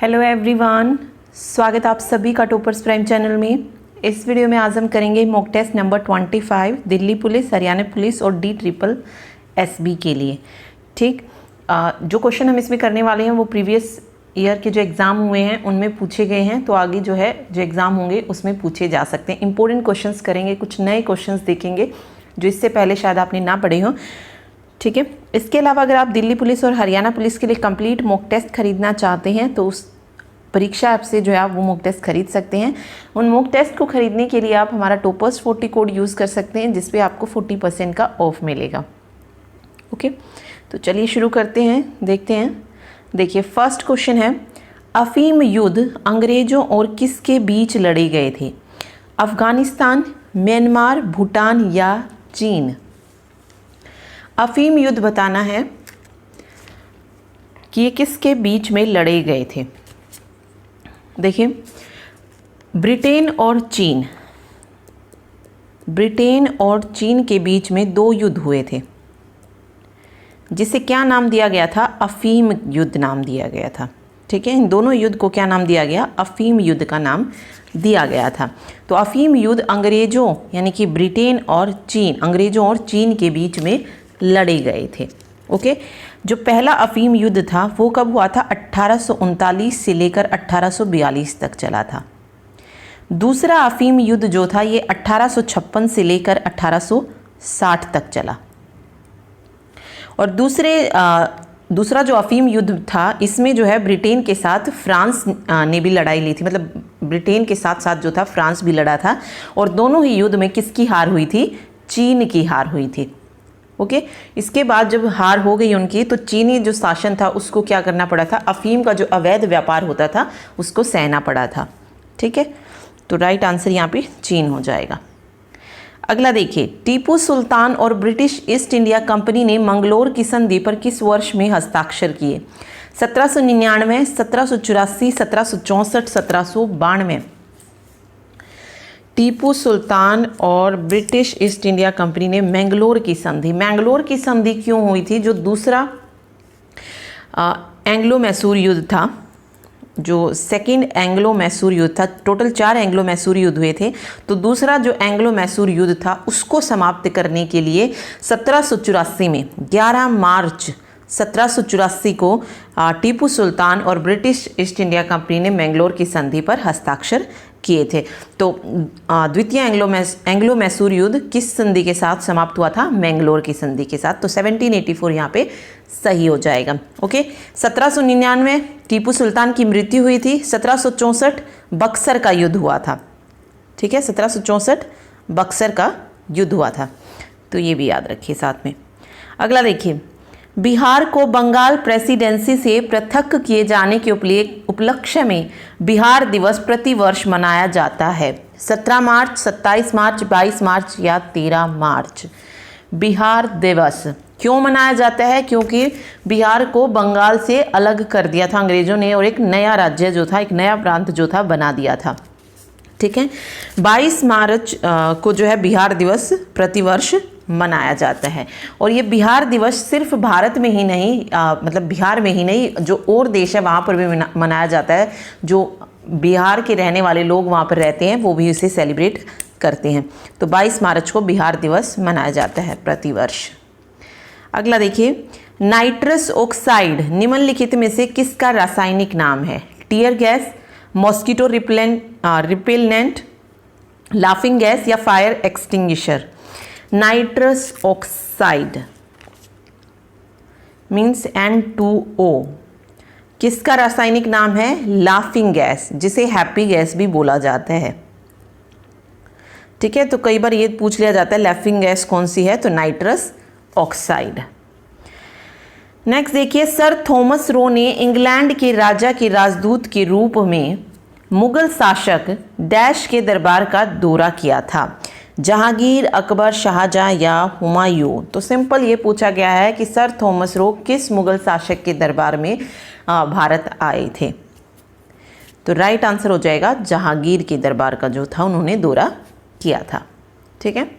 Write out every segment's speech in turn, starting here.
Hello everyone, स्वागत आप सभी का टॉपर्स प्राइम चैनल में। इस वीडियो में आज हम करेंगे mock test number 25 Delhi police, Haryana police और DSSB के लिए। ठीक, जो क्वेश्चन हम इसमें करने वाले हैं वो प्रीवियस ईयर के जो एग्ज़ाम हुए हैं उनमें पूछे गए हैं, तो आगे जो है जो एग्ज़ाम होंगे उसमें पूछे जा सकते हैं। इंपॉर्टेंट क्वेश्चंस करेंगे, कुछ नए क्वेश्चंस देखेंगे जो इससे पहले शायद आपने ना पढ़े हों। ठीक है, इसके अलावा अगर आप दिल्ली पुलिस और हरियाणा पुलिस के लिए कंप्लीट मॉक टेस्ट खरीदना चाहते हैं तो उस परीक्षा ऐप से जो है आप वो मॉक टेस्ट खरीद सकते हैं। उन मॉक टेस्ट को खरीदने के लिए आप हमारा टॉपर्स 40 कोड यूज़ कर सकते हैं, जिस पे आपको 40% का ऑफ मिलेगा। ओके, तो चलिए शुरू करते हैं, देखते हैं। देखिए, फर्स्ट क्वेश्चन है, अफीम युद्ध अंग्रेजों और किसके बीच लड़े गए थे? अफगानिस्तान, म्यांमार, भूटान या चीन? अफीम युद्ध बताना है कि ये किसके बीच में लड़े गए थे। देखिए, ब्रिटेन और चीन के बीच में दो युद्ध हुए थे, जिसे क्या नाम दिया गया था? अफीम युद्ध नाम दिया गया था। ठीक है, इन दोनों युद्ध को क्या नाम दिया गया? अफीम युद्ध का नाम दिया गया था। तो अफीम युद्ध अंग्रेजों यानी कि ब्रिटेन और चीन, अंग्रेजों और चीन के बीच में लड़े गए थे। ओके, जो पहला अफीम युद्ध था वो कब हुआ था? 1839 से लेकर 1842 तक चला था। दूसरा अफीम युद्ध जो था ये 1856 से लेकर 1860 तक चला। और दूसरा जो अफीम युद्ध था इसमें जो है ब्रिटेन के साथ फ्रांस ने भी लड़ाई ली थी, मतलब ब्रिटेन के साथ साथ जो था फ्रांस भी लड़ा था। और दोनों ही युद्ध में किसकी हार हुई थी? चीन की हार हुई थी। ओके, इसके बाद जब हार हो गई उनकी तो चीनी जो शासन था उसको क्या करना पड़ा था? अफीम का जो अवैध व्यापार होता था उसको सहना पड़ा था। ठीक है, तो राइट आंसर यहाँ पे चीन हो जाएगा। अगला देखिए, टीपू सुल्तान और ब्रिटिश ईस्ट इंडिया कंपनी ने मंगलोर की संधि पर किस वर्ष में हस्ताक्षर किए? 1799, 1784, 1764, 1792? टीपू सुल्तान और ब्रिटिश ईस्ट इंडिया कंपनी ने मैंगलोर की संधि क्यों हुई थी? जो दूसरा एंग्लो मैसूर युद्ध था, जो सेकंड एंग्लो मैसूर युद्ध था, टोटल 4 एंग्लो मैसूर युद्ध हुए थे, तो दूसरा जो एंग्लो मैसूर युद्ध था उसको समाप्त करने के लिए 1784 में 11 मार्च 1784 को टीपू सुल्तान और ब्रिटिश ईस्ट इंडिया कंपनी ने मैंगलोर की संधि पर हस्ताक्षर किए थे। तो द्वितीय एंग्लो मैसूर युद्ध किस संधि के साथ समाप्त हुआ था? मैंगलोर की संधि के साथ। तो 1784 यहाँ पे सही हो जाएगा। ओके, 1799 टीपू सुल्तान की मृत्यु हुई थी। 1764 बक्सर का युद्ध हुआ था। ठीक है, 1764 बक्सर का युद्ध हुआ था, तो ये भी याद रखिए साथ में। अगला देखिए, बिहार को बंगाल प्रेसिडेंसी से पृथक किए जाने के उपलक्ष्य में बिहार दिवस प्रतिवर्ष मनाया जाता है। 17 मार्च, 27 मार्च, 22 मार्च या 13 मार्च? बिहार दिवस क्यों मनाया जाता है? क्योंकि बिहार को बंगाल से अलग कर दिया था अंग्रेजों ने और एक नया राज्य जो था, एक नया प्रांत जो था बना दिया था। ठीक है, 22 मार्च को जो है बिहार दिवस प्रतिवर्ष मनाया जाता है। और ये बिहार दिवस सिर्फ भारत में ही नहीं, मतलब बिहार में ही नहीं, जो और देश है वहाँ पर भी मनाया जाता है। जो बिहार के रहने वाले लोग वहाँ पर रहते हैं वो भी इसे सेलिब्रेट करते हैं। तो 22 मार्च को बिहार दिवस मनाया जाता है प्रतिवर्ष। अगला देखिए, नाइट्रस ऑक्साइड निम्नलिखित में से किसका रासायनिक नाम है? Tear gas, mosquito repellent, laughing gas या fire extinguisher? Nitrous oxide means N2O किसका रासायनिक नाम है? लाफिंग गैस, जिसे हैप्पी गैस भी बोला जाता है। ठीक है, तो कई बार ये पूछ लिया जाता है लाफिंग गैस कौन सी है, तो नाइट्रस ऑक्साइड। नेक्स्ट देखिए, सर थॉमस रो ने इंग्लैंड के राजा के राजदूत के रूप में मुगल शासक डैश के दरबार का दौरा किया था? जहांगीर, अकबर, शाहजहां या हुमायूं? तो सिंपल ये पूछा गया है कि सर थॉमस रो किस मुगल शासक के दरबार में भारत आए थे? तो राइट आंसर हो जाएगा जहांगीर के दरबार का जो था उन्होंने दौरा किया था। ठीक है,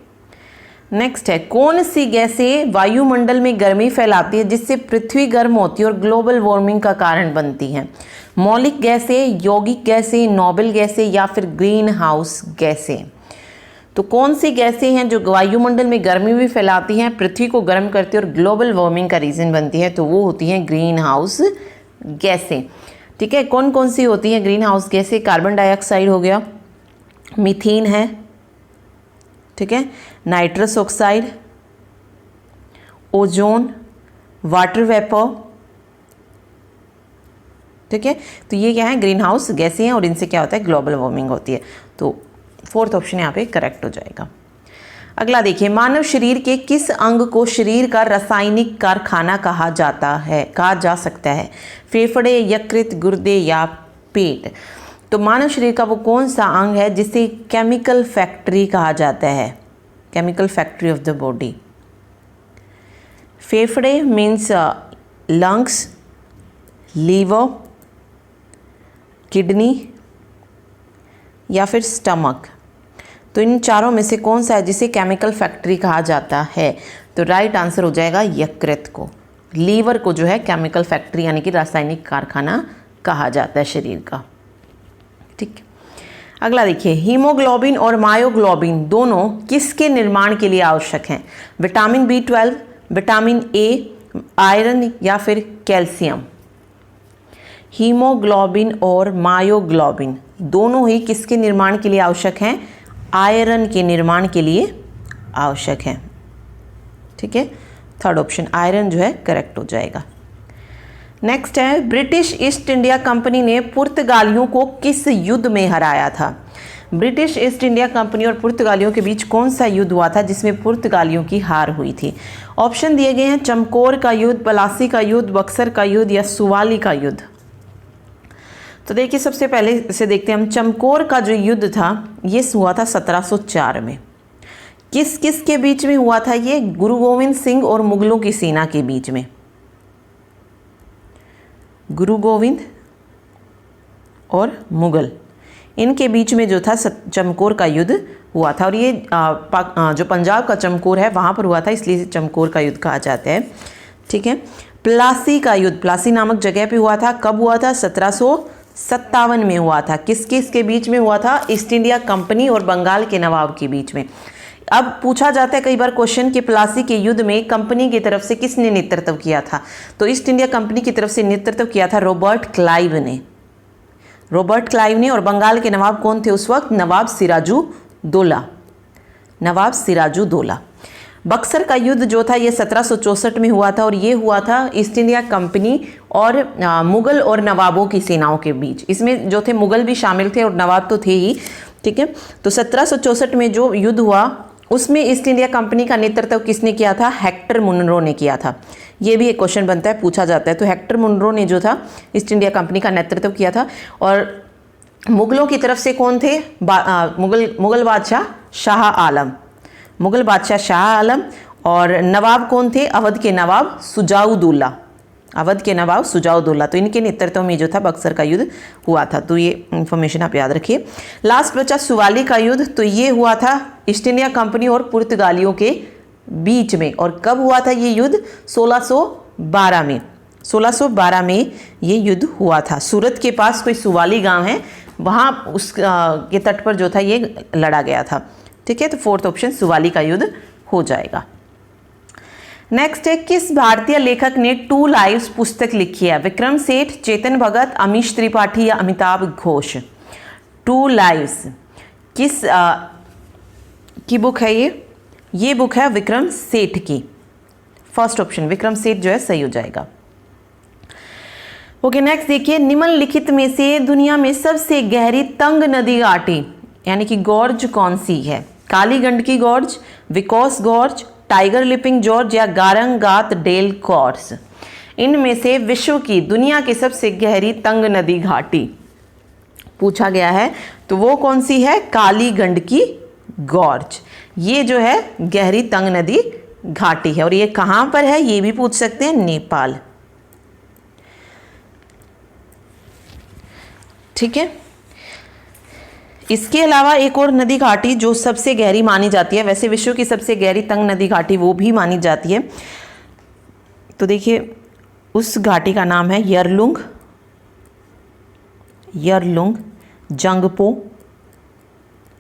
नेक्स्ट है, कौन सी गैसें वायुमंडल में गर्मी फैलाती है जिससे पृथ्वी गर्म होती है और ग्लोबल वार्मिंग का कारण बनती हैं? मौलिक गैसें, यौगिक गैसें, नोबल गैसें या फिर ग्रीन हाउस गैसें। तो कौन सी गैसें हैं जो वायुमंडल में गर्मी भी फैलाती हैं, पृथ्वी को गर्म करती है और ग्लोबल वार्मिंग का रीज़न बनती है? तो वो होती हैं ग्रीन हाउस गैसें। ठीक है, कौन कौन सी होती हैं ग्रीन हाउस गैसें? कार्बन डाइऑक्साइड हो गया, मीथेन है, ठीक है, nitrous oxide, ozone, water vapour. ठीक है, तो ये क्या है? ग्रीन हाउस गैसें हैं और इनसे क्या होता है? ग्लोबल वार्मिंग होती है। तो फोर्थ ऑप्शन यहाँ पे करेक्ट हो जाएगा। अगला देखिए, मानव शरीर के किस अंग को शरीर का रासायनिक कारखाना कहा जा सकता है? फेफड़े, यकृत, गुर्दे या पेट? तो मानव शरीर का वो कौन सा अंग है जिसे केमिकल फैक्ट्री कहा जाता है? Chemical factory of the body. फेफड़े मीन्स लंग्स, लीवर, किडनी या फिर स्टमक। तो इन चारों में से कौन सा है जिसे केमिकल फैक्ट्री कहा जाता है? तो राइट आंसर हो जाएगा यकृत को। लीवर को जो है केमिकल फैक्ट्री यानी कि रासायनिक कारखाना कहा जाता है शरीर का। ठीक, अगला देखिए, हीमोग्लोबिन और मायोग्लोबिन दोनों किसके निर्माण के लिए आवश्यक हैं? Vitamin B12, vitamin A, iron या फिर कैल्शियम? हीमोग्लोबिन और मायोग्लोबिन दोनों ही किसके निर्माण के लिए आवश्यक हैं? आयरन के निर्माण के लिए आवश्यक है। ठीक है, थर्ड ऑप्शन आयरन जो है करेक्ट हो जाएगा। नेक्स्ट है, ब्रिटिश ईस्ट इंडिया कंपनी ने पुर्तगालियों को किस युद्ध में हराया था? ब्रिटिश ईस्ट इंडिया कंपनी और पुर्तगालियों के बीच कौन सा युद्ध हुआ था जिसमें पुर्तगालियों की हार हुई थी? ऑप्शन दिए गए हैं, चमकौर का युद्ध, पलासी का युद्ध, बक्सर का युद्ध या सुवाली का युद्ध। तो देखिए, सबसे पहले से देखते हैं हम। चमकौर का जो युद्ध था ये हुआ था 1704 में। किस किस के बीच में हुआ था ये? गुरु गोविंद सिंह और मुगलों की सेना के बीच में। गुरु गोविंद और मुगल, इनके बीच में जो था चमकौर का युद्ध हुआ था। और ये जो पंजाब का चमकौर है वहाँ पर हुआ था, इसलिए चमकौर का युद्ध कहा जाता है। ठीक है, प्लासी का युद्ध प्लासी नामक जगह पे हुआ था। कब हुआ था? 1757 में हुआ था। किस किस के बीच में हुआ था? ईस्ट इंडिया कंपनी और बंगाल के नवाब के बीच में। अब पूछा जाता है कई बार क्वेश्चन कि प्लासी के युद्ध में कंपनी की तरफ से किसने नेतृत्व किया था? तो ईस्ट इंडिया कंपनी की तरफ से नेतृत्व किया था रॉबर्ट क्लाइव ने। रॉबर्ट क्लाइव ने। और बंगाल के नवाब कौन थे उस वक्त? नवाब सिराजुद्दौला। नवाब सिराजुद्दौला। बक्सर का युद्ध जो था ये 1764 में हुआ था और ये हुआ था ईस्ट इंडिया कंपनी और मुगल और नवाबों की सेनाओं के बीच। इसमें जो थे मुगल भी शामिल थे और नवाब तो थे ही। ठीक है, तो 1764 में जो युद्ध हुआ उसमें ईस्ट इंडिया कंपनी का नेतृत्व किसने किया था? हेक्टर मुनरो ने किया था। ये भी एक क्वेश्चन बनता है, पूछा जाता है। तो हेक्टर मुनरो ने जो था ईस्ट इंडिया कंपनी का नेतृत्व किया था। और मुगलों की तरफ से कौन थे? मुगल बादशाह शाह आलम। मुगल बादशाह शाह आलम। और नवाब कौन थे? अवध के नवाब सुजाउद्दौला। अवध के नवाब सुजाउद्दौला। तो इनके नेतृत्व में जो था बक्सर का युद्ध हुआ था। तो ये इंफॉर्मेशन आप याद रखिए। लास्ट बचा सुवाली का युद्ध। तो ये हुआ था ईस्ट इंडिया कंपनी और पुर्तगालियों के बीच में। और कब हुआ था ये युद्ध? 1612 में। 1612 में ये युद्ध हुआ था। सूरत के पास कोई सुवाली गांव है, वहाँ उस के तट पर जो था ये लड़ा गया था। ठीक है, तो फोर्थ ऑप्शन सुवाली का युद्ध हो जाएगा। नेक्स्ट है, किस भारतीय लेखक ने 2 लाइव्स पुस्तक लिखी है? विक्रम सेठ, चेतन भगत, अमीश त्रिपाठी या अमिताभ घोष? 2 लाइव्स किस की बुक है ये बुक है विक्रम सेठ की। फर्स्ट ऑप्शन विक्रम सेठ जो है सही हो जाएगा। ओके, नेक्स्ट देखिए, निम्नलिखित में से दुनिया में सबसे गहरी तंग नदी घाटी यानी कि गॉर्ज कौन सी है? Kali Gandaki gorge, Vikos gorge, tiger leaping gorge या गारंगात डेल कॉर्स? इनमें से विश्व की दुनिया की सबसे गहरी तंग नदी घाटी पूछा गया है, तो वो कौन सी है? काली गंडकी गॉर्ज। ये जो है गहरी तंग नदी घाटी है। और ये कहाँ पर है ये भी पूछ सकते हैं, नेपाल। ठीक है, इसके अलावा एक और नदी घाटी जो सबसे गहरी मानी जाती है, वैसे विश्व की सबसे गहरी तंग नदी घाटी वो भी मानी जाती है। तो देखिए उस घाटी का नाम है यरलुंग यरलुंग जंगपो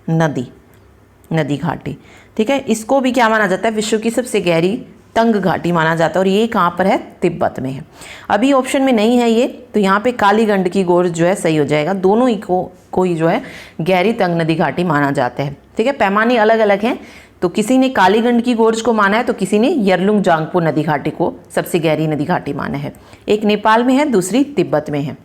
नदी घाटी। ठीक है, इसको भी क्या माना जाता है, विश्व की सबसे गहरी तंग घाटी माना जाता है। और ये कहाँ पर है, तिब्बत में है। अभी ऑप्शन में नहीं है ये, तो यहाँ पे काली गंडकी गोर्ज जो है सही हो जाएगा। दोनों ही को ही जो है गहरी तंग नदी घाटी माना जाता है। ठीक है, पैमाने अलग अलग हैं, तो किसी ने काली गंडकी गोर्ज को माना है, तो किसी ने यरलुंग जांगपो नदी घाटी को सबसे गहरी नदी घाटी माना है। एक नेपाल में है, दूसरी तिब्बत में है।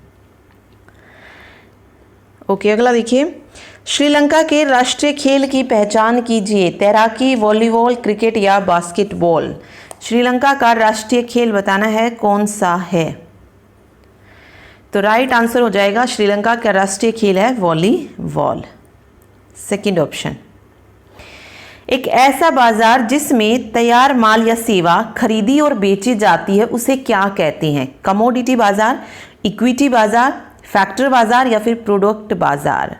ओके, अगला देखिए, श्रीलंका के राष्ट्रीय खेल की पहचान कीजिए। तैराकी, वॉलीबॉल, क्रिकेट या बास्केटबॉल। श्रीलंका का राष्ट्रीय खेल बताना है, कौन सा है। तो राइट आंसर हो जाएगा, श्रीलंका का राष्ट्रीय खेल है वॉलीबॉल, सेकंड ऑप्शन। एक ऐसा बाजार जिसमें तैयार माल या सेवा खरीदी और बेची जाती है उसे क्या कहते हैं। कमोडिटी बाजार, इक्विटी बाजार, फैक्टर बाजार या फिर प्रोडक्ट बाजार।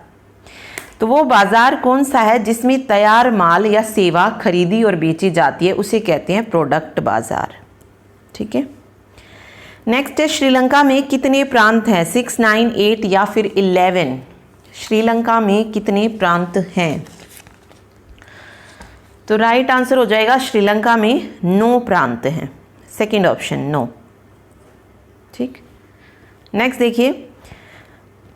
तो वो बाजार कौन सा है जिसमें तैयार माल या सेवा खरीदी और बेची जाती है, उसे कहते हैं प्रोडक्ट बाजार। ठीक है, नेक्स्ट है, श्रीलंका में कितने प्रांत हैं। 6, 9, 8 या फिर 11। श्रीलंका में कितने प्रांत हैं। तो राइट आंसर हो जाएगा, श्रीलंका में 9 प्रांत हैं, सेकंड ऑप्शन 9। ठीक, नेक्स्ट देखिए,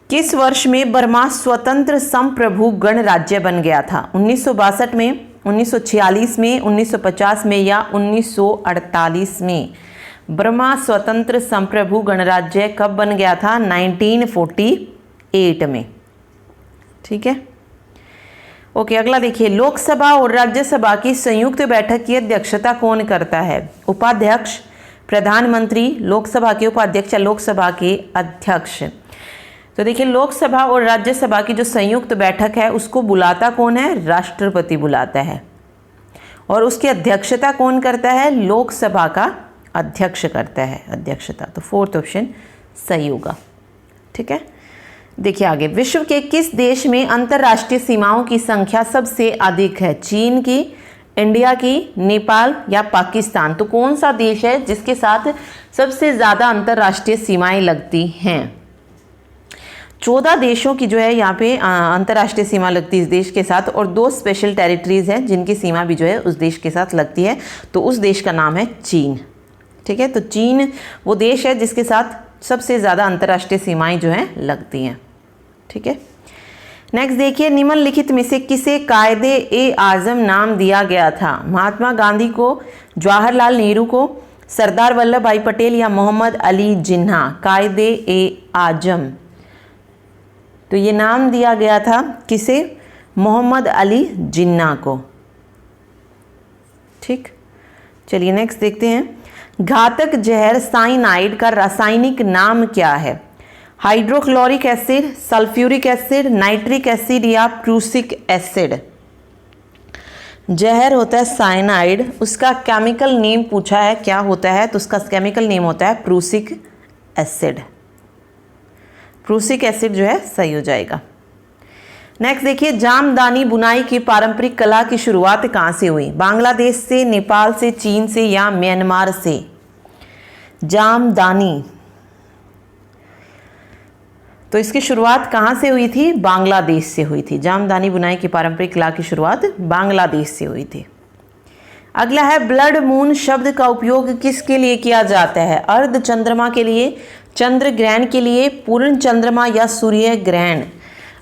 किस वर्ष में बर्मा स्वतंत्र संप्रभु गणराज्य बन गया था। 1962 में, 1946 में, 1950 में या 1948 में। बर्मा स्वतंत्र संप्रभु गणराज्य कब बन गया था, 1948 में। ठीक है, ओके, अगला देखिए, लोकसभा और राज्यसभा की संयुक्त बैठक की अध्यक्षता कौन करता है। उपाध्यक्ष, प्रधानमंत्री, लोकसभा के उपाध्यक्ष या लोकसभा के अध्यक्ष। तो देखिए, लोकसभा और राज्यसभा की जो संयुक्त बैठक है उसको बुलाता कौन है, राष्ट्रपति बुलाता है। और उसकी अध्यक्षता कौन करता है, लोकसभा का अध्यक्ष करता है अध्यक्षता। तो फोर्थ ऑप्शन सही होगा। ठीक है, देखिए आगे, विश्व के किस देश में अंतर्राष्ट्रीय सीमाओं की संख्या सबसे अधिक है। चीन की, इंडिया की, नेपाल या पाकिस्तान। तो कौन सा देश है जिसके साथ सबसे ज़्यादा अंतर्राष्ट्रीय सीमाएं लगती हैं। 14 देशों की जो है यहाँ पे अंतर्राष्ट्रीय सीमा लगती है इस देश के साथ, और 2 स्पेशल टेरिटरीज हैं जिनकी सीमा भी जो है उस देश के साथ लगती है। तो उस देश का नाम है चीन। ठीक है, तो चीन वो देश है जिसके साथ सबसे ज़्यादा अंतर्राष्ट्रीय सीमाएं जो हैं लगती हैं। ठीक है, नेक्स्ट देखिए, निम्नलिखित में से किसे कायदे-ए-आज़म नाम दिया गया था। महात्मा गांधी को, जवाहरलाल नेहरू को, सरदार वल्लभ भाई पटेल या मोहम्मद अली जिन्ना। कायदे-ए-आज़म, तो ये नाम दिया गया था किसे, मोहम्मद अली जिन्ना को। ठीक, चलिए नेक्स्ट देखते हैं, घातक जहर साइनाइड का रासायनिक नाम क्या है। Hydrochloric acid, sulphuric acid, nitric acid या प्रूसिक एसिड। जहर होता है साइनाइड, उसका केमिकल नेम पूछा है क्या होता है, तो उसका केमिकल नेम होता है प्रूसिक एसिड। प्रूसिक एसिड जो है सही हो जाएगा। नेक्स्ट देखिए, जामदानी बुनाई की पारंपरिक कला की शुरुआत कहाँ से हुई। बांग्लादेश से, नेपाल से, चीन से या म्यांमार से। जामदानी, तो इसकी शुरुआत कहाँ से हुई थी, बांग्लादेश से हुई थी। जामदानी बुनाई की पारंपरिक कला की शुरुआत बांग्लादेश से हुई थी। अगला है, ब्लड मून शब्द का उपयोग किसके लिए किया जाता है। अर्ध चंद्रमा के लिए, चंद्र ग्रहण के लिए, पूर्ण चंद्रमा या सूर्य ग्रहण।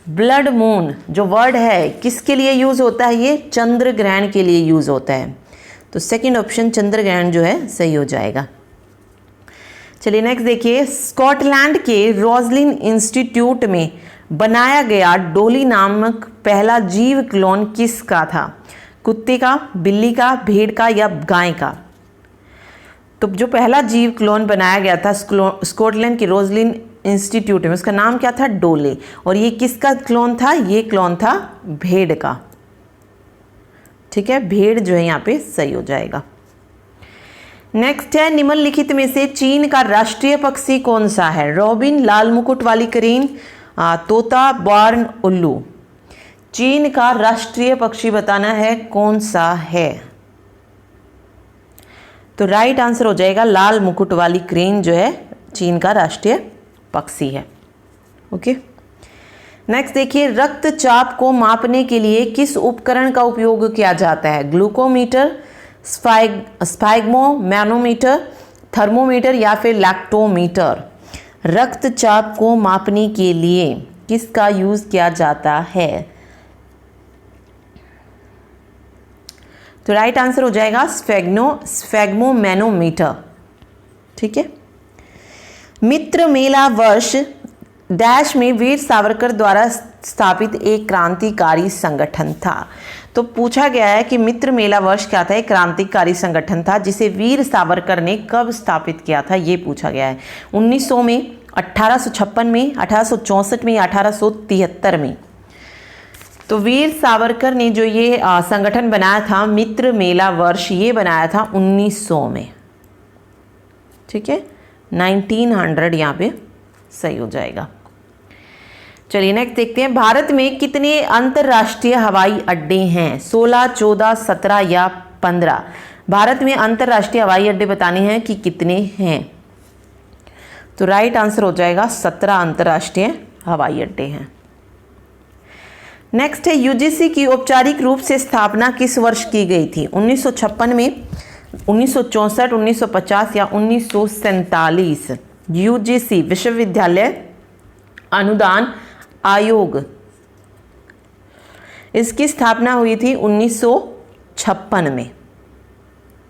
ब्लड मून जो वर्ड है किसके लिए यूज होता है, ये चंद्र ग्रहण के लिए यूज होता है। तो सेकंड ऑप्शन चंद्र ग्रहण जो है सही हो जाएगा। चलिए नेक्स्ट देखिए, स्कॉटलैंड के रोजलिन इंस्टीट्यूट में बनाया गया डोली नामक पहला जीव क्लोन किसका था। कुत्ते का, बिल्ली का, भेड़ का या गाय का। तो जो पहला जीव क्लोन बनाया गया था स्कॉटलैंड के रोजलिन इंस्टीट्यूट में, उसका नाम क्या था, डोले। और ये किसका क्लोन था, ये क्लोन था भेड़ का। ठीक है, भेड़ जो है यहाँ पे सही हो जाएगा। नेक्स्ट है, निम्नलिखित में से चीन का राष्ट्रीय पक्षी कौन सा है। रॉबिन, लाल मुकुट वाली क्रेन, तोता, बार्न उल्लू। चीन का राष्ट्रीय पक्षी बताना है कौन सा है। तो राइट आंसर हो जाएगा लाल मुकुट वाली क्रेन जो है चीन का राष्ट्रीय पक्षी है। ओके, नेक्स्ट देखिए, रक्तचाप को मापने के लिए किस उपकरण का उपयोग किया जाता है? ग्लूकोमीटर, स्फैग्मो मैनोमीटर, थर्मोमीटर या फिर लैक्टोमीटर। रक्तचाप को मापने के लिए किसका यूज किया जाता है? तो राइट आंसर हो जाएगा स्फैग्मो मैनोमीटर। ठीक है। मित्र मेला वर्ष डैश में वीर सावरकर द्वारा स्थापित एक क्रांतिकारी संगठन था। तो पूछा गया है कि मित्र मेला वर्ष क्या था? एक क्रांतिकारी संगठन था जिसे वीर सावरकर ने कब स्थापित किया था, ये पूछा गया है। 1900 में, 1856 में, 1864 में या 1873 में। तो वीर सावरकर ने जो ये संगठन बनाया था मित्र मेला वर्ष, ये बनाया था 1900 में। ठीक है, 1900 यहाँ पे सही हो जाएगा। चलिए नेक्स्ट देखते हैं, भारत में कितने अंतर्राष्ट्रीय हवाई अड्डे हैं? 16, 14, 17 या 15। भारत में अंतर्राष्ट्रीय हवाई अड्डे बताने हैं कि कितने हैं। तो राइट आंसर हो जाएगा 17 अंतर्राष्ट्रीय हवाई अड्डे हैं। नेक्स्ट है, यूजीसी की औपचारिक रूप से स्थापना किस वर्ष की गई थी? 1956 में, 1964, 1950 या 1947। यूजीसी विश्वविद्यालय अनुदान आयोग, इसकी स्थापना हुई थी 1956 में।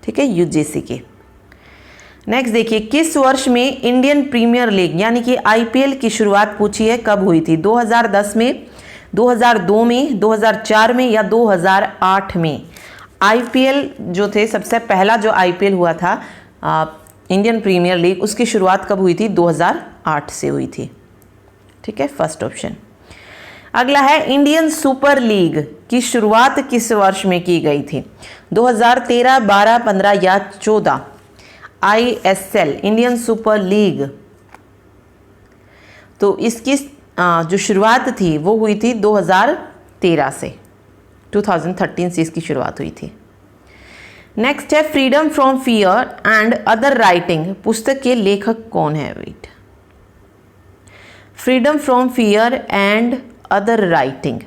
ठीक है, यूजीसी की। नेक्स्ट देखिए, किस वर्ष में इंडियन प्रीमियर लीग यानी कि आईपीएल की शुरुआत पूछी है कब हुई थी? 2010 में, 2002 में, 2004 में या 2008 में। आईपीएल जो थे, सबसे पहला जो आईपीएल हुआ था इंडियन प्रीमियर लीग, उसकी शुरुआत कब हुई थी? 2008 से हुई थी। ठीक है, फर्स्ट ऑप्शन। अगला है, इंडियन सुपर लीग की शुरुआत किस वर्ष में की गई थी? 2013, 12, 15 या 14। आईएसएल इंडियन सुपर लीग, तो इसकी जो शुरुआत थी वो हुई थी 2013 से, 2013 से इसकी शुरुआत हुई थी। नेक्स्ट है, freedom from fear and other writing पुस्तक के लेखक कौन है? Wait, freedom from fear and other writing,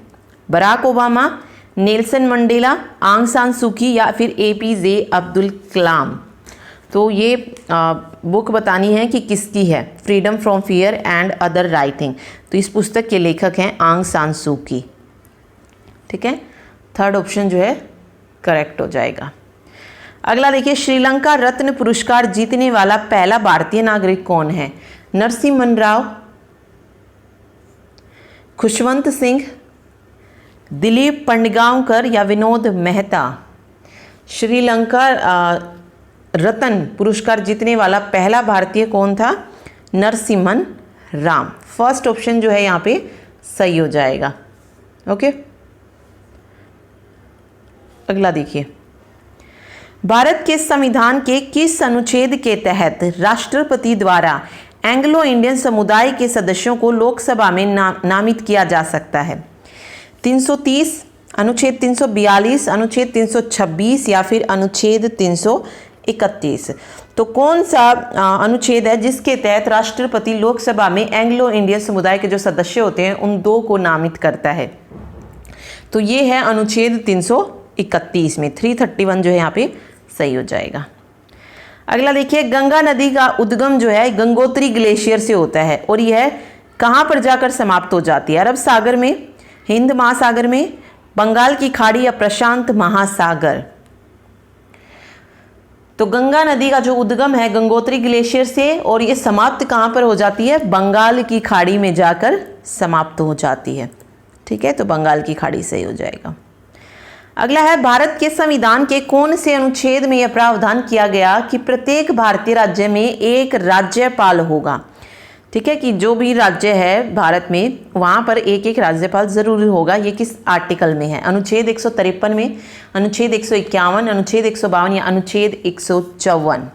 Barack Obama, Nelson Mandela, Aung San सूकी या फिर एपीजे अब्दुल कलाम। तो ये बुक बतानी है कि किसकी है, freedom from fear and other writing. तो इस पुस्तक के लेखक हैं आंग सान सूकी। ठीक है, थर्ड ऑप्शन जो है करेक्ट हो जाएगा। अगला देखिए, श्रीलंका रत्न पुरस्कार जीतने वाला पहला भारतीय नागरिक कौन है? नरसिम्हन राव, खुशवंत सिंह, दिलीप पंडगांवकर या विनोद मेहता। श्रीलंका रत्न पुरस्कार जीतने वाला पहला भारतीय कौन था? नरसिम्हन राव। फर्स्ट ऑप्शन जो है यहाँ पे सही हो जाएगा। ओके, अगला देखिए, भारत के संविधान के किस अनुच्छेद के तहत राष्ट्रपति द्वारा एंग्लो इंडियन समुदाय के सदस्यों को लोकसभा में नामित किया जा सकता है? 330, अनुच्छेद 342, अनुच्छेद 326 या फिर अनुच्छेद 331। तो कौन सा अनुच्छेद है जिसके तहत राष्ट्रपति लोकसभा में एंग्लो इंडियन समुदाय के जो सदस्य होते हैं उन दो को नामित करता है? तो ये है अनुच्छेद 331 में, 331 जो है यहाँ पे सही हो जाएगा। अगला देखिए, गंगा नदी का उद्गम जो है गंगोत्री ग्लेशियर से होता है और यह कहाँ पर जाकर समाप्त हो जाती है? अरब सागर में, हिंद महासागर में, बंगाल की खाड़ी या प्रशांत महासागर। तो गंगा नदी का जो उद्गम है गंगोत्री ग्लेशियर से और ये समाप्त कहाँ पर हो जाती है? बंगाल की खाड़ी में जाकर समाप्त हो जाती है। ठीक है, तो बंगाल की खाड़ी सही हो जाएगा। अगला है, भारत के संविधान के कौन से अनुच्छेद में यह प्रावधान किया गया कि प्रत्येक भारतीय राज्य में एक राज्यपाल होगा? ठीक है, कि जो भी राज्य है भारत में वहाँ पर एक एक राज्यपाल जरूरी होगा। ये किस आर्टिकल में है? अनुच्छेद 153 में, अनुच्छेद 151, अनुच्छेद 152 या अनुच्छेद 154।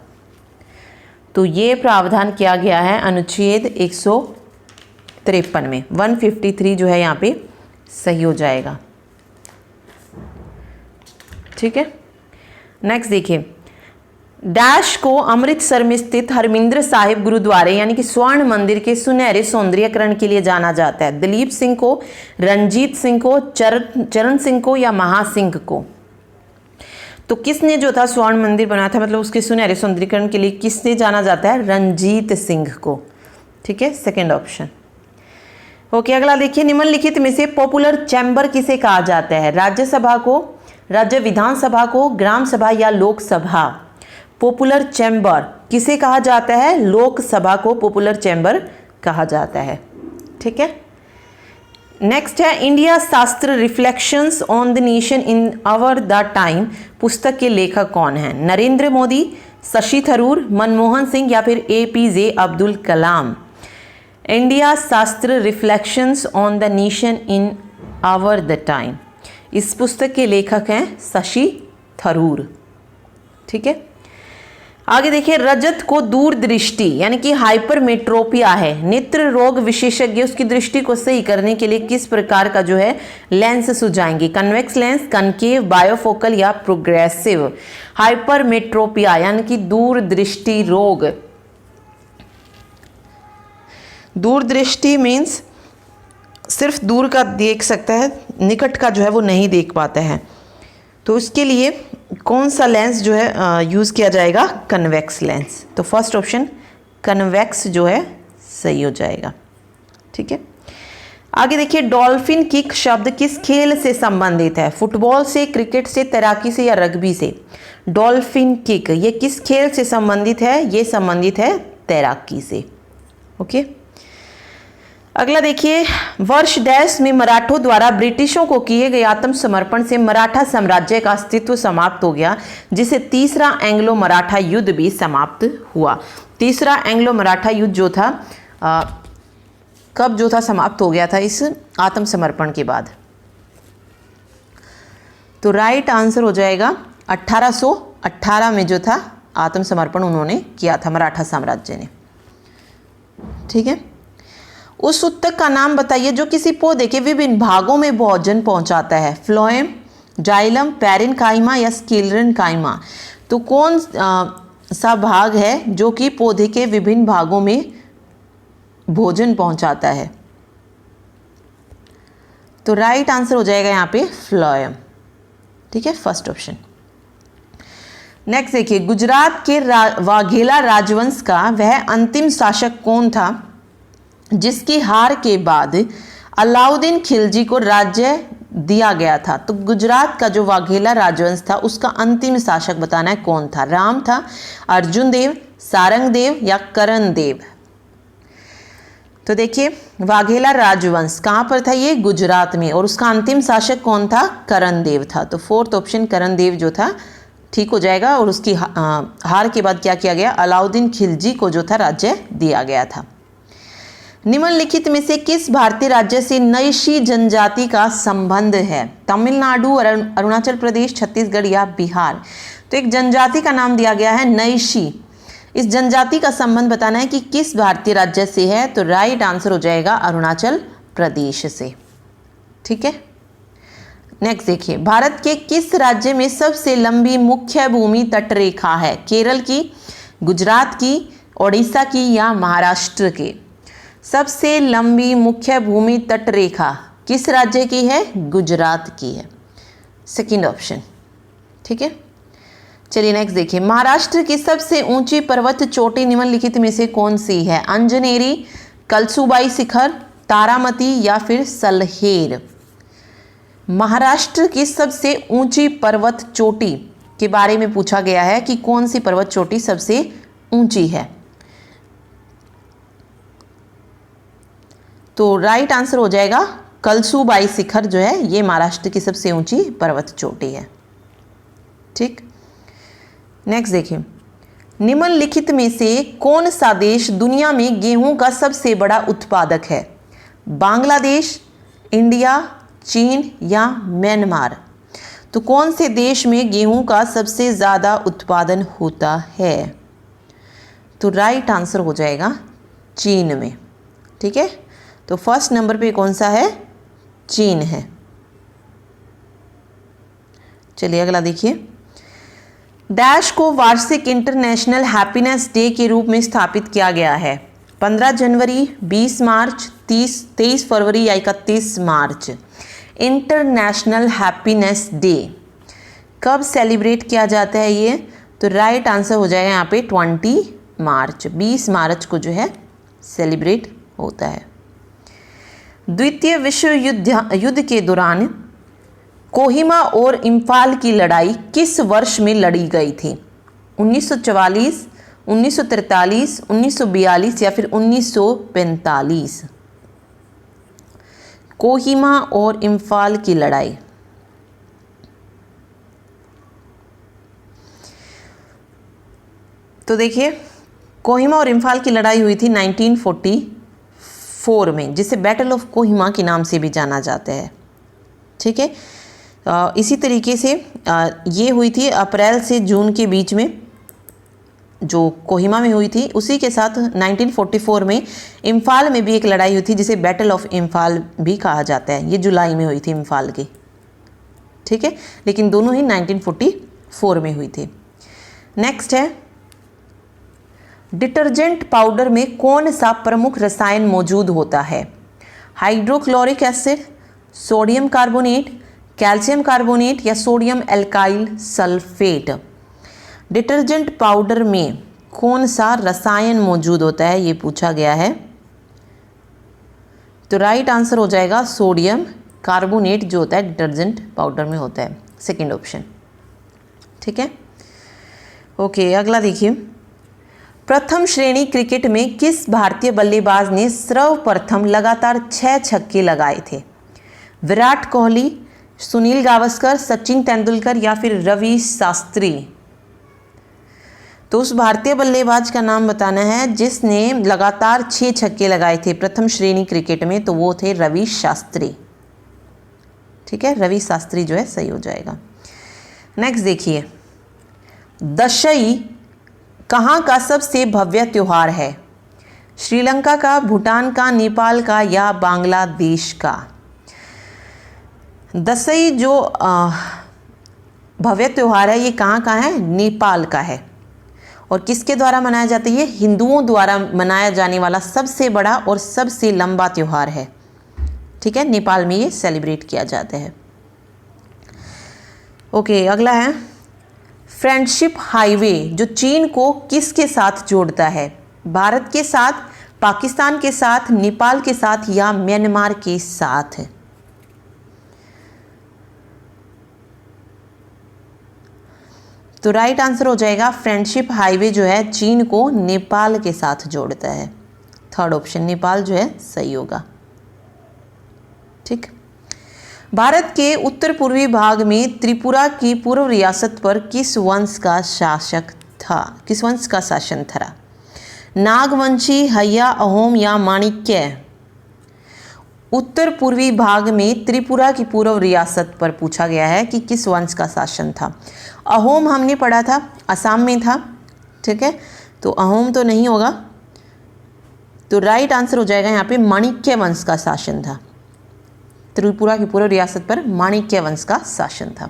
तो ये प्रावधान किया गया है अनुच्छेद 153 में, 153 जो है यहाँ पे सही हो जाएगा। ठीक है, नेक्स्ट देखिए, डैश को अमृतसर में स्थित हरमिंदर साहिब गुरुद्वारे यानी कि स्वर्ण मंदिर के सुनहरे सौंदर्यीकरण के लिए जाना जाता है? दिलीप सिंह को, रंजीत सिंह को, चरण सिंह को या महासिंह को? तो किसने जो था स्वर्ण मंदिर बनाया था, मतलब उसके सुनहरे सौंदर्यीकरण के लिए किसने जाना जाता है? रंजीत सिंह को। ठीक है, सेकेंड ऑप्शन। ओके, अगला देखिए, निम्नलिखित में से पॉपुलर चैम्बर किसे कहा जाता है? राज्यसभा को, राज्य विधानसभा को, ग्राम सभा या लोकसभा? पॉपुलर चैम्बर किसे कहा जाता है? लोकसभा को पॉपुलर चैम्बर कहा जाता है। ठीक है, नेक्स्ट है India Shastra reflections on the nation in our the time पुस्तक के लेखक कौन है? नरेंद्र मोदी, शशि थरूर, मनमोहन सिंह या फिर APJ Abdul Kalam? India Shastra reflections on the nation in our the time, इस पुस्तक के लेखक हैं शशि थरूर। ठीक है, आगे देखिए, रजत को दूरदृष्टि यानी कि हाइपरमेट्रोपिया है, नेत्र रोग विशेषज्ञ उसकी दृष्टि को सही करने के लिए किस प्रकार का जो है लेंस सुझाएंगे? कन्वेक्स लेंस, कनकेव, बायोफोकल या प्रोग्रेसिव? हाइपरमेट्रोपिया यानी कि दूरदृष्टि रोग। दूरदृष्टि मीन्स सिर्फ दूर का देख सकता है, निकट का जो है वो नहीं देख पाता है। तो उसके लिए कौन सा लेंस जो है यूज़ किया जाएगा? Convex lens. तो फर्स्ट ऑप्शन कन्वेक्स जो है सही हो जाएगा। ठीक है, आगे देखिए, डॉल्फिन किक शब्द किस खेल से संबंधित है? फुटबॉल से, क्रिकेट से, तैराकी से या रग्बी से? डॉल्फिन किक ये किस खेल से संबंधित है? ये संबंधित है तैराकी से। ओके, अगला देखिए, वर्ष डैश में मराठों द्वारा ब्रिटिशों को किए गए आत्मसमर्पण से मराठा साम्राज्य का अस्तित्व समाप्त हो गया, जिसे तीसरा एंग्लो मराठा युद्ध भी समाप्त हुआ। तीसरा एंग्लो मराठा युद्ध जो था कब जो था समाप्त हो गया था इस आत्मसमर्पण के बाद? तो राइट आंसर हो जाएगा 1818 में जो था आत्मसमर्पण उन्होंने किया था मराठा साम्राज्य ने। ठीक है, उस ऊतक का नाम बताइए जो किसी पौधे के विभिन्न भागों में भोजन पहुंचाता है? फ्लोएम, जाइलम, पैरेन्काइमा या स्क्लेरेन्काइमा? तो कौन सा भाग है जो कि पौधे के विभिन्न भागों में भोजन पहुंचाता है? तो राइट आंसर हो जाएगा यहाँ पे फ्लोएम। ठीक है, फर्स्ट ऑप्शन। नेक्स्ट देखिए, गुजरात के वाघेला राजवंश का वह अंतिम शासक कौन था जिसकी हार के बाद अलाउद्दीन खिलजी को राज्य दिया गया था? तो गुजरात का जो वाघेला राजवंश था उसका अंतिम शासक बताना है कौन था? राम था, अर्जुन देव, सारंग देव या करण देव? तो देखिए, वाघेला राजवंश कहाँ पर था? ये गुजरात में, और उसका अंतिम शासक कौन था? करण देव था। तो फोर्थ ऑप्शन करण देव जो था ठीक हो जाएगा। और उसकी हार के बाद क्या किया गया? अलाउद्दीन खिलजी को जो था राज्य दिया गया था। निम्नलिखित में से किस भारतीय राज्य से नैशी जनजाति का संबंध है? तमिलनाडु, अरुणाचल प्रदेश, छत्तीसगढ़ या बिहार? तो एक जनजाति का नाम दिया गया है नैशी। इस जनजाति का संबंध बताना है कि किस भारतीय राज्य से है? तो राइट आंसर हो जाएगा अरुणाचल प्रदेश से। ठीक है, नेक्स्ट देखिए, भारत के किस राज्य में सबसे लंबी मुख्य भूमि तटरेखा है? केरल की, गुजरात की, ओडिशा की या महाराष्ट्र के? सबसे लंबी मुख्य भूमि तटरेखा किस राज्य की है? गुजरात की है, सेकंड ऑप्शन। ठीक है, चलिए नेक्स्ट देखिए, महाराष्ट्र की सबसे ऊंची पर्वत चोटी निम्नलिखित में से कौन सी है? अंजनेरी, कलसुबाई शिखर, तारामती या फिर सलहेर? महाराष्ट्र की सबसे ऊंची पर्वत चोटी के बारे में पूछा गया है कि कौन सी पर्वत चोटी सबसे ऊंची है? तो राइट आंसर हो जाएगा कलसुबाई शिखर जो है ये महाराष्ट्र की सबसे ऊंची पर्वत चोटी है। ठीक, नेक्स्ट देखिए, निम्नलिखित में से कौन सा देश दुनिया में गेहूं का सबसे बड़ा उत्पादक है? बांग्लादेश, इंडिया, चीन या म्यांमार? तो कौन से देश में गेहूं का सबसे ज़्यादा उत्पादन होता है? तो राइट आंसर हो जाएगा चीन में। ठीक है, तो फर्स्ट नंबर पे कौन सा है? चीन है। चलिए अगला देखिए, डैश को वार्षिक इंटरनेशनल हैप्पीनेस डे के रूप में स्थापित किया गया है? 15 जनवरी, 20 मार्च, 23 फरवरी या 31 मार्च। इंटरनेशनल हैप्पीनेस डे कब सेलिब्रेट किया जाता है ये? तो राइट आंसर हो जाएगा यहाँ पे 20 मार्च, 20 मार्च को जो है सेलिब्रेट होता है। द्वितीय विश्व युद्ध के दौरान कोहिमा और इम्फाल की लड़ाई किस वर्ष में लड़ी गई थी? 1944, 1943, 1942 या फिर 1945? कोहिमा और इम्फाल की लड़ाई तो देखिए, कोहिमा और इम्फाल की लड़ाई हुई थी 1944 में, जिसे बैटल ऑफ कोहिमा के नाम से भी जाना जाता है। ठीक है, इसी तरीके से ये हुई थी अप्रैल से जून के बीच में, जो कोहिमा में हुई थी। उसी के साथ 1944 में इम्फाल में भी एक लड़ाई हुई थी, जिसे बैटल ऑफ इम्फाल भी कहा जाता है। ये जुलाई में हुई थी इम्फाल की। ठीक है, लेकिन दोनों ही 1944 में हुई थी। नेक्स्ट है, डिटर्जेंट पाउडर में कौन सा प्रमुख रसायन मौजूद होता है? Hydrochloric acid, sodium carbonate, calcium carbonate या sodium alkyl sulphate? Detergent powder में कौन सा रसायन मौजूद होता है, ये पूछा गया है। तो राइट आंसर हो जाएगा सोडियम कार्बोनेट, जो होता है डिटर्जेंट पाउडर में होता है, सेकंड ऑप्शन। ठीक है, ओके, अगला देखिए। प्रथम श्रेणी क्रिकेट में किस भारतीय बल्लेबाज ने सर्वप्रथम लगातार 6 छक्के लगाए थे? विराट कोहली, सुनील गावस्कर, सचिन तेंदुलकर या फिर रवि शास्त्री? तो उस भारतीय बल्लेबाज का नाम बताना है जिसने लगातार 6 छक्के लगाए थे प्रथम श्रेणी क्रिकेट में, तो वो थे रवि शास्त्री। ठीक है, रवि शास्त्री जो है सही हो जाएगा। नेक्स्ट देखिए, दशई कहाँ का सबसे भव्य त्योहार है? श्रीलंका का, भूटान का, नेपाल का या बांग्लादेश का? दशई जो भव्य त्यौहार है ये कहाँ का है? नेपाल का है। और किसके द्वारा मनाया जाता है? ये हिंदुओं द्वारा मनाया जाने वाला सबसे बड़ा और सबसे लंबा त्यौहार है। ठीक है, नेपाल में ये सेलिब्रेट किया जाता है। ओके, अगला है, फ्रेंडशिप हाईवे जो चीन को किसके साथ जोड़ता है? भारत के साथ, पाकिस्तान के साथ, नेपाल के साथ या म्यांमार के साथ? तो राइट आंसर हो जाएगा फ्रेंडशिप हाईवे जो है चीन को नेपाल के साथ जोड़ता है। थर्ड ऑप्शन नेपाल जो है सही होगा। ठीक, भारत के उत्तर पूर्वी भाग में त्रिपुरा की पूर्व रियासत पर किस वंश का शासन था? नागवंशी, हैया, अहोम या माणिक्य? उत्तर पूर्वी भाग में त्रिपुरा की पूर्व रियासत पर पूछा गया है कि किस वंश का शासन था। अहोम हमने पढ़ा था, असम में था। ठीक है, तो अहोम तो नहीं होगा, तो राइट आंसर हो जाएगा यहाँ पे माणिक्य वंश का शासन था। त्रिपुरा की पूर्व रियासत पर माणिक्य वंश का शासन था।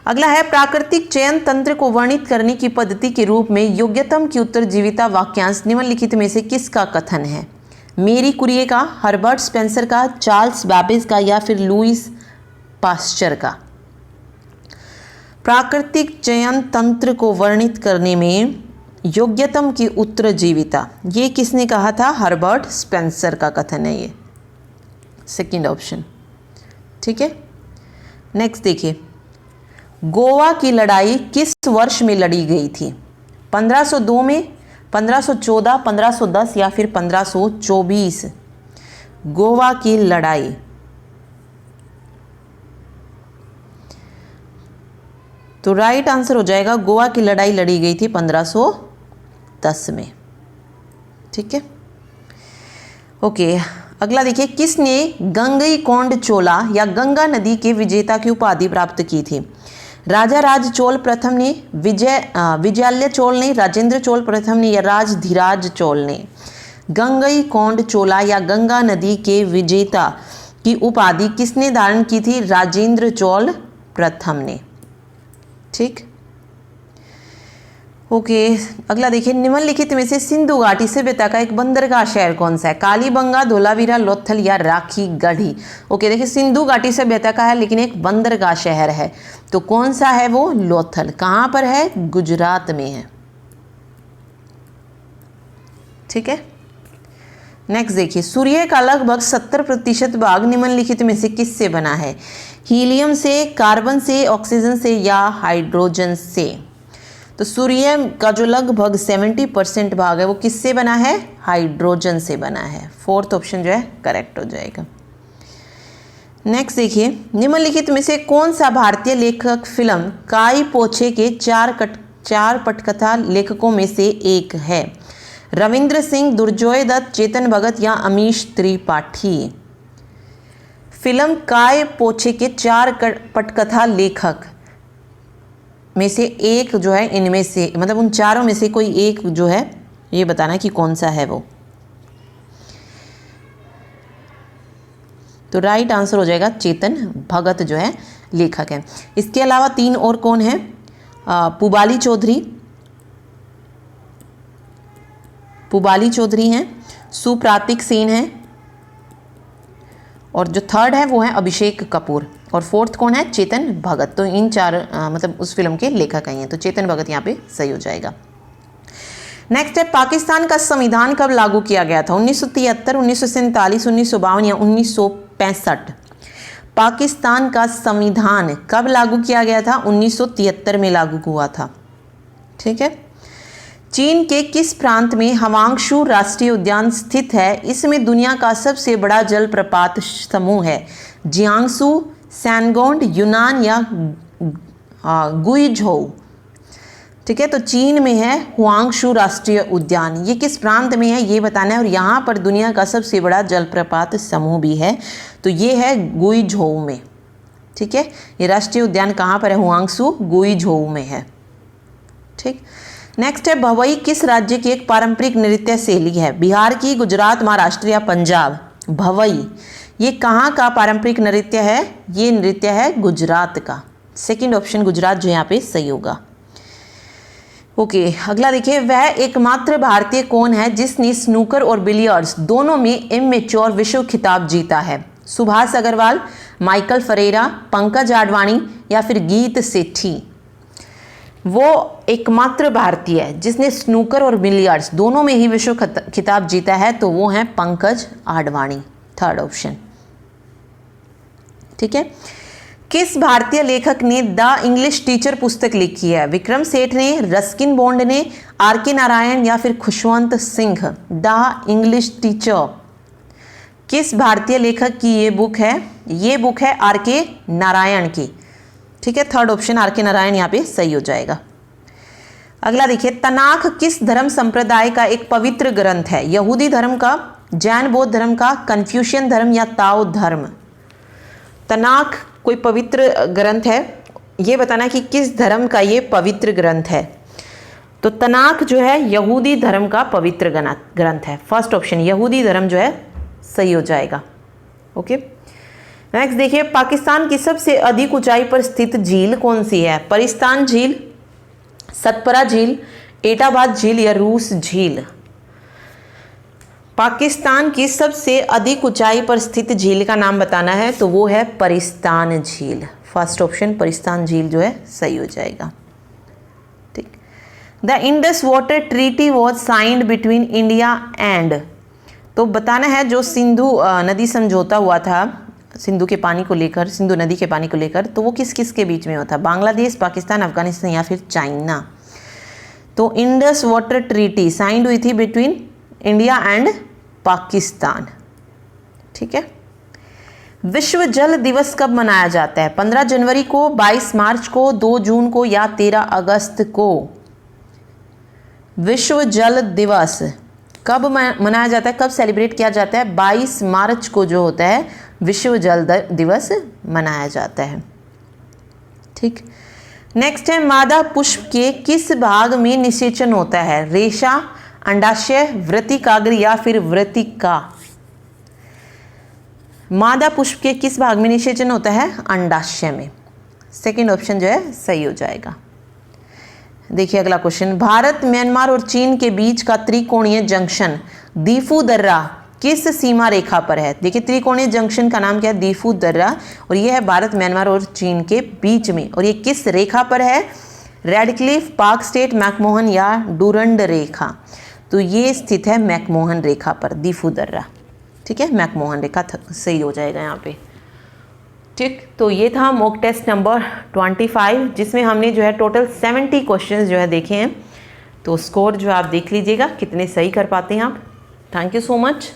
अगला है, प्राकृतिक चयन तंत्र को वर्णित करने की पद्धति के रूप में योग्यतम की उत्तरजीविता वाक्यांश निम्नलिखित में से किसका कथन है? मेरी कुरिये का, हर्बर्ट स्पेंसर का, चार्ल्स बैबेज का या फिर लुईस पास्चर का? प्राकृतिक चयन तंत्र को वर्णित करने में योग्यतम की उत्तरजीविता, ये किसने कहा था? हर्बर्ट स्पेंसर का कथन है ये, सेकंड ऑप्शन। ठीक है, नेक्स्ट देखिए, गोवा की लड़ाई किस वर्ष में लड़ी गई थी? 1502 में, 1514, 1510 या फिर 1524? गोवा की लड़ाई तो राइट आंसर हो जाएगा गोवा की लड़ाई लड़ी गई थी 1510 में। ठीक है, ओके, अगला देखिए, किसने गंगईकोंड चोला या गंगा नदी के विजेता की उपाधि प्राप्त की थी? राजा राज चोल प्रथम ने, विजयालय चोल ने, राजेंद्र चोल प्रथम ने या राजधीराज चोल ने? गंगईकोंड चोला या गंगा नदी के विजेता की उपाधि किसने धारण की थी? राजेंद्र चोल प्रथम ने। ठीक, ओके अगला देखिए, निम्नलिखित में से सिंधु घाटी सभ्यता का एक बंदरगाह शहर कौन सा है? कालीबंगा, धोलावीरा, लोथल या राखी गढ़ी। ओके देखिए, सिंधु घाटी सभ्यता का है लेकिन एक बंदरगाह शहर है, तो कौन सा है वो? लोथल। कहाँ पर है? गुजरात में है। ठीक है, नेक्स्ट देखिए, सूर्य का लगभग 70% भाग निम्नलिखित में से किससे बना है? हीलियम से, कार्बन से, ऑक्सीजन से या हाइड्रोजन से? तो सूर्य का जो लगभग 70% भाग है वो किससे बना है? हाइड्रोजन से बना है। फोर्थ ऑप्शन जो है करेक्ट हो जाएगा। नेक्स्ट देखिए, निम्नलिखित में से कौन सा भारतीय लेखक फिल्म काई पोछे के चार पटकथा लेखकों में से एक है? रविंद्र सिंह, दुर्जोय दत्त, चेतन भगत या अमीश त्रिपाठी? फिल्म काय पोछे के 4 पटकथा लेखक में से एक जो है, इनमें से मतलब उन चारों में से कोई एक जो है, ये बताना कि कौन सा है वो। तो राइट आंसर हो जाएगा चेतन भगत जो है लेखक है। इसके अलावा 3 और कौन है? पुबाली चौधरी हैं, सुप्रातिक सेन है, और जो थर्ड है वो है अभिषेक कपूर, और फोर्थ कौन है? चेतन भगत। तो इन 4 मतलब उस फिल्म के लेखक हैं, तो चेतन भगत यहाँ पे सही हो जाएगा। नेक्स्ट है, पाकिस्तान का संविधान कब लागू किया गया था? 1973, 1947, 1952 या 1965? पाकिस्तान का संविधान कब लागू किया गया था? 1973 में लागू हुआ था। ठीक है, चीन के किस प्रांत में हवांगशु राष्ट्रीय उद्यान स्थित है? इसमें दुनिया का सबसे बड़ा जलप्रपात समूह है। जियांगसू, सैनगोंड, यूनान या गुइझोउ? ठीक है, तो चीन में है हुआंगशु राष्ट्रीय उद्यान। ये किस प्रांत में है ये बताना है, और यहाँ पर दुनिया का सबसे बड़ा जलप्रपात समूह भी है, तो ये है गुइझोउ में। ठीक है, ये राष्ट्रीय उद्यान कहाँ पर है? हुआंगशु गुइझोउ में है। ठीक, नेक्स्ट है, भवई किस राज्य की एक पारंपरिक नृत्य शैली है? बिहार की, गुजरात, महाराष्ट्र या पंजाब? भवई ये कहाँ का पारंपरिक नृत्य है? ये नृत्य है गुजरात का। सेकंड ऑप्शन गुजरात जो यहाँ पे सही होगा। ओके अगला देखिए, वह एकमात्र भारतीय कौन है जिसने स्नूकर और बिलियर्ड्स दोनों में इमेच्योर विश्व खिताब जीता है? सुभाष अग्रवाल, माइकल फरेरा, पंकज आडवाणी या फिर गीत सेठी? वो एकमात्र भारतीय है जिसने स्नूकर और बिलियर्ड्स दोनों में ही विश्व खिताब जीता है, तो वो है पंकज आडवाणी। Third option. ठीक है, किस भारतीय लेखक ने द इंग्लिश टीचर पुस्तक लिखी है? विक्रम सेठ ने, रस्किन बॉन्ड ने, आर.के. नारायण या फिर Khushwant Singh? The English teacher किस भारतीय लेखक की ये बुक है? ये बुक है आर.के. नारायण की। ठीक है, थर्ड ऑप्शन आर.के. नारायण यहाँ पे सही हो जाएगा। अगला देखिए, तनाख किस धर्म संप्रदाय का एक पवित्र ग्रंथ है? यहूदी धर्म का, जैन बौद्ध धर्म का, कन्फ्यूशियन धर्म या ताओ धर्म? तनाख कोई पवित्र ग्रंथ है, ये बताना कि किस धर्म का ये पवित्र ग्रंथ है। तो तनाख जो है यहूदी धर्म का पवित्र ग्रंथ है। फर्स्ट ऑप्शन यहूदी धर्म जो है सही हो जाएगा। ओके, नेक्स्ट देखिए, पाकिस्तान की सबसे अधिक ऊंचाई पर स्थित झील कौन सी है? परिस्तान झील, सतपरा झील, एटाबाद झील या रूस झील? पाकिस्तान की सबसे अधिक ऊंचाई पर स्थित झील का नाम बताना है, तो वो है परिस्तान झील। फर्स्ट ऑप्शन परिस्तान झील जो है सही हो जाएगा। ठीक, the Indus water treaty was signed between India and? तो बताना है जो सिंधु नदी समझौता हुआ था सिंधु नदी के पानी को लेकर, तो वो किस किस के बीच में हुआ था? बांग्लादेश, पाकिस्तान, अफगानिस्तान या फिर चाइना? तो इंडस वाटर ट्रीटी साइंड हुई थी बिटवीन इंडिया एंड पाकिस्तान। ठीक है, विश्व जल दिवस कब मनाया जाता है? 15 जनवरी को, 22 मार्च को, 2 जून को या 13 अगस्त को? विश्व जल दिवस कब मनाया जाता है, कब सेलिब्रेट किया जाता है? 22 मार्च को जो होता है विश्व जल दिवस मनाया जाता है। ठीक, नेक्स्ट है, मादा पुष्प के किस भाग में निषेचन होता है? रेशा, अंडाशय, वृत्तिकाग्र या फिर वृत्तिका? मादा पुष्प के किस भाग में निषेचन होता है? अंडाशय में। सेकंड ऑप्शन जो है सही हो जाएगा। देखिए अगला क्वेश्चन, भारत म्यांमार और चीन के बीच का त्रिकोणीय जंक्शन दीफू दर्रा किस सीमा रेखा पर है। देखिए त्रिकोणीय जंक्शन का नाम क्या है, दीफू दर्रा, और ये है भारत म्यांमार और चीन के बीच में, और ये किस रेखा पर है, रेडक्लिफ, पार्क स्टेट, मैकमोहन या डूरंड रेखा। तो ये स्थित है मैकमोहन रेखा पर, दीफू दर्रा, ठीक है, मैकमोहन रेखा सही हो जाएगा यहाँ पे, ठीक। तो ये था मॉक टेस्ट नंबर 25, जिसमें हमने जो है टोटल 70 क्वेश्चंस जो है देखे हैं। तो स्कोर जो आप देख लीजिएगा कितने सही कर पाते हैं आप। Thank you so much.